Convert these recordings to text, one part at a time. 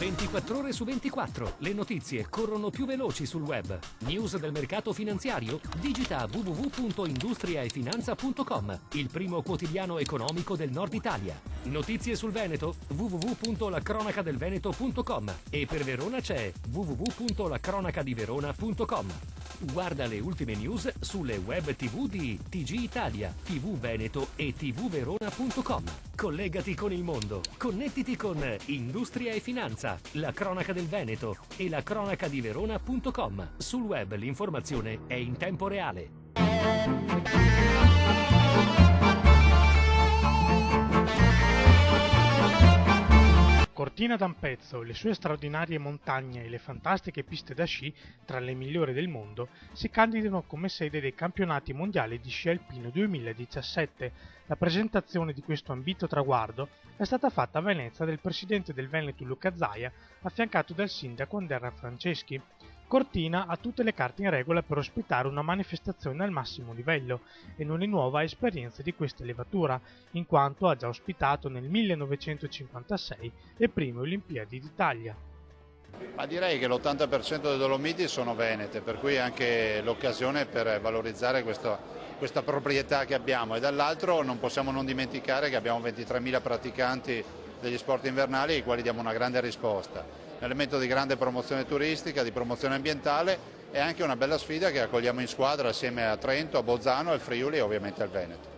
24 ore su 24. Le notizie corrono più veloci sul web. News del mercato finanziario? Digita www.industriaefinanza.com, il primo quotidiano economico del Nord Italia. Notizie sul Veneto? www.lacronacadelveneto.com, e per Verona c'è www.lacronacadiverona.com. Guarda le ultime news sulle web TV di TG Italia, TV Veneto e tvverona.com. Collegati con il mondo. Connettiti con Industria e Finanza, la cronaca del Veneto e la cronacadiverona.com. Sul web l'informazione è in tempo reale. Cortina d'Ampezzo, le sue straordinarie montagne e le fantastiche piste da sci, tra le migliori del mondo, si candidano come sede dei campionati mondiali di sci alpino 2017. La presentazione di questo ambito traguardo è stata fatta a Venezia dal presidente del Veneto Luca Zaia, affiancato dal sindaco Andrea Franceschi. Cortina ha tutte le carte in regola per ospitare una manifestazione al massimo livello e non è nuova esperienza di questa levatura, in quanto ha già ospitato nel 1956 le prime Olimpiadi d'Italia. Ma direi che l'80% delle Dolomiti sono venete, per cui anche l'occasione per valorizzare questa proprietà che abbiamo, e dall'altro non possiamo non dimenticare che abbiamo 23.000 praticanti degli sport invernali ai quali diamo una grande risposta. Un elemento di grande promozione turistica, di promozione ambientale e anche una bella sfida che accogliamo in squadra assieme a Trento, a Bolzano, al Friuli e ovviamente al Veneto.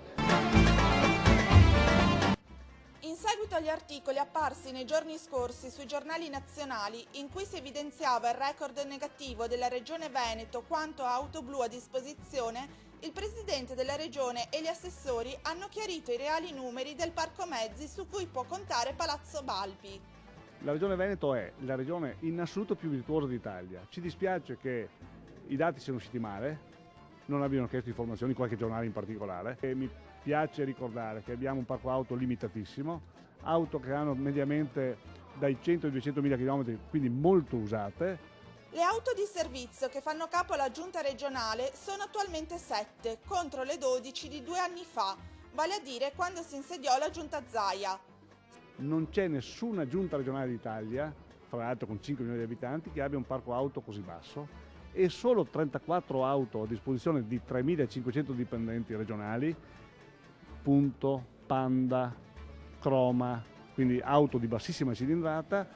In seguito agli articoli apparsi nei giorni scorsi sui giornali nazionali in cui si evidenziava il record negativo della Regione Veneto quanto a auto blu a disposizione, il Presidente della Regione e gli assessori hanno chiarito i reali numeri del parco mezzi su cui può contare Palazzo Balbi. La Regione Veneto è la regione in assoluto più virtuosa d'Italia. Ci dispiace che i dati siano usciti male, non abbiano chiesto informazioni, qualche giornale in particolare. E mi piace ricordare che abbiamo un parco auto limitatissimo, auto che hanno mediamente dai 100 ai 200 mila km, quindi molto usate. Le auto di servizio che fanno capo alla giunta regionale sono attualmente 7, contro le 12 di 2 anni fa, vale a dire quando si insediò la giunta Zaia. Non c'è nessuna giunta regionale d'Italia, fra l'altro con 5 milioni di abitanti, che abbia un parco auto così basso, e solo 34 auto a disposizione di 3.500 dipendenti regionali, Punto, Panda, Croma, quindi auto di bassissima cilindrata,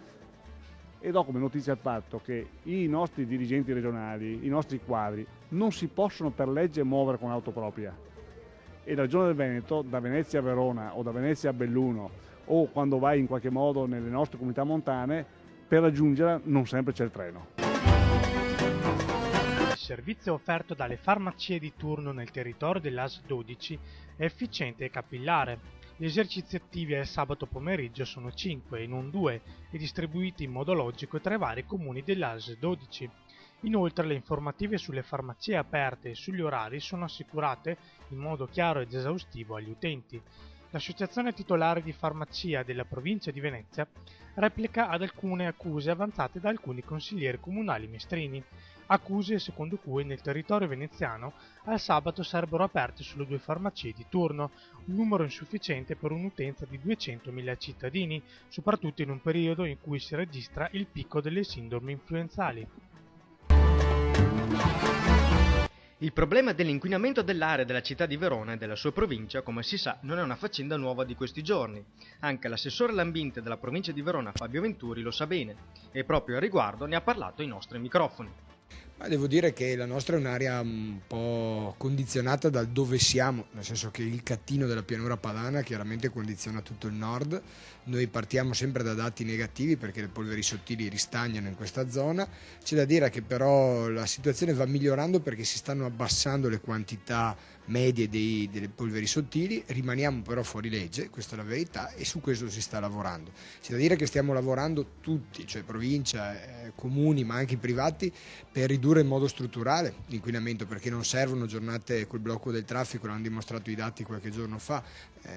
e do come notizia il fatto che i nostri dirigenti regionali, i nostri quadri, non si possono per legge muovere con auto propria. E la Regione del Veneto, da Venezia a Verona o da Venezia a Belluno, o quando vai in qualche modo nelle nostre comunità montane, per raggiungerla non sempre c'è il treno. Il servizio offerto dalle farmacie di turno nel territorio dell'AS 12 è efficiente e capillare. Gli esercizi attivi al sabato pomeriggio sono 5 e non 2 e distribuiti in modo logico tra i vari comuni dell'AS 12. Inoltre le informative sulle farmacie aperte e sugli orari sono assicurate in modo chiaro ed esaustivo agli utenti. L'associazione titolare di farmacia della provincia di Venezia replica ad alcune accuse avanzate da alcuni consiglieri comunali mestrini, accuse secondo cui nel territorio veneziano al sabato sarebbero aperte solo 2 farmacie di turno, un numero insufficiente per un'utenza di 200.000 cittadini, soprattutto in un periodo in cui si registra il picco delle sindromi influenzali. Il problema dell'inquinamento dell'aria della città di Verona e della sua provincia, come si sa, non è una faccenda nuova di questi giorni. Anche l'assessore all'ambiente della provincia di Verona, Fabio Venturi, lo sa bene, e proprio a riguardo ne ha parlato ai nostri microfoni. Ma devo dire che la nostra è un'area un po' condizionata dal dove siamo, nel senso che il cattino della pianura padana chiaramente condiziona tutto il nord. Noi partiamo sempre da dati negativi perché le polveri sottili ristagnano in questa zona. C'è da dire che però la situazione va migliorando perché si stanno abbassando le quantità medie delle polveri sottili, rimaniamo però fuori legge, questa è la verità, e su questo si sta lavorando. C'è da dire che stiamo lavorando tutti, cioè provincia, comuni ma anche i privati, per ridurre in modo strutturale l'inquinamento, perché non servono giornate col blocco del traffico, l'hanno dimostrato i dati qualche giorno fa,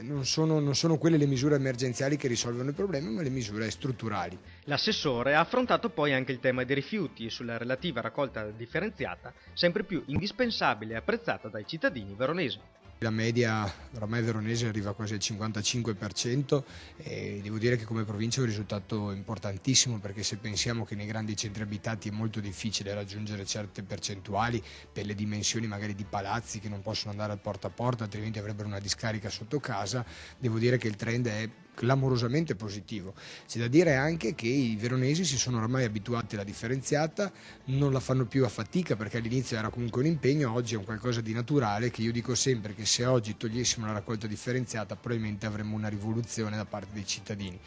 non sono quelle le misure emergenziali che risolvono il problema, ma le misure strutturali. L'assessore ha affrontato poi anche il tema dei rifiuti e sulla relativa raccolta differenziata, sempre più indispensabile e apprezzata dai cittadini veronesi. La media oramai veronese arriva quasi al 55% e devo dire che come provincia è un risultato importantissimo, perché se pensiamo che nei grandi centri abitati è molto difficile raggiungere certe percentuali per le dimensioni magari di palazzi che non possono andare al porta a porta, altrimenti avrebbero una discarica sotto casa, devo dire che il trend è clamorosamente positivo. C'è da dire anche che i veronesi si sono ormai abituati alla differenziata, non la fanno più a fatica, perché all'inizio era comunque un impegno, oggi è un qualcosa di naturale, che io dico sempre che se oggi togliessimo la raccolta differenziata probabilmente avremmo una rivoluzione da parte dei cittadini.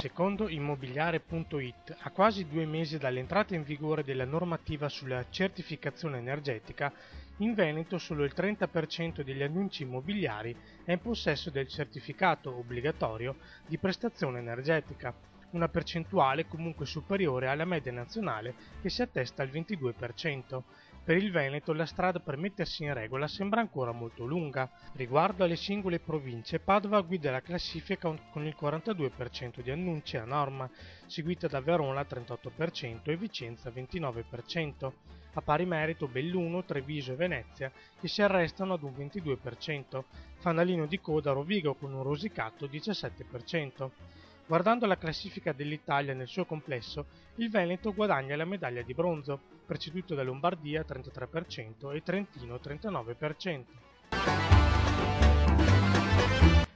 Secondo Immobiliare.it, a quasi 2 mesi dall'entrata in vigore della normativa sulla certificazione energetica, in Veneto solo il 30% degli annunci immobiliari è in possesso del certificato obbligatorio di prestazione energetica, una percentuale comunque superiore alla media nazionale che si attesta al 22%. Per il Veneto la strada per mettersi in regola sembra ancora molto lunga. Riguardo alle singole province, Padova guida la classifica con il 42% di annunci a norma, seguita da Verona 38% e Vicenza 29%. A pari merito Belluno, Treviso e Venezia, che si arrestano ad un 22%, fanalino di coda Rovigo con un rosicato 17%. Guardando la classifica dell'Italia nel suo complesso, il Veneto guadagna la medaglia di bronzo, preceduto da Lombardia 33% e Trentino 39%.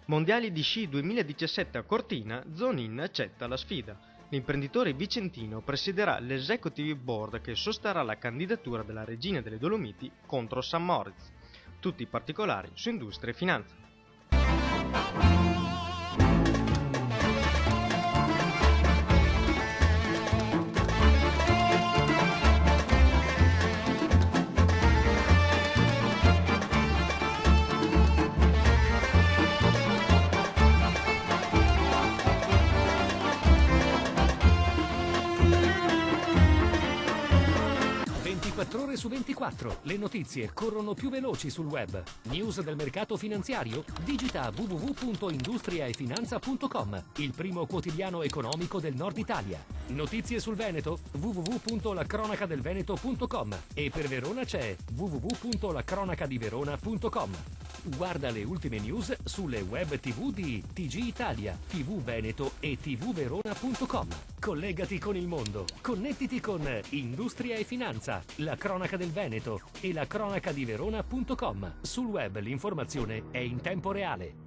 Mondiali di sci 2017 a Cortina, Zonin accetta la sfida. L'imprenditore vicentino presiederà l'Executive Board che sosterrà la candidatura della Regina delle Dolomiti contro St. Moritz. Tutti i particolari su Industria e Finanza. Ore su 24, le notizie corrono più veloci sul web. News del mercato finanziario? Digita www.industriaefinanza.com, il primo quotidiano economico del Nord Italia. Notizie sul Veneto? www.lacronacadelveneto.com e per Verona c'è www.lacronacadiverona.com. Guarda le ultime news sulle web TV di TG Italia, TV Veneto e tvverona.com. Collegati con il mondo, connettiti con Industria e Finanza, la cronaca del Veneto e la cronacadiverona.com. Sul web l'informazione è in tempo reale.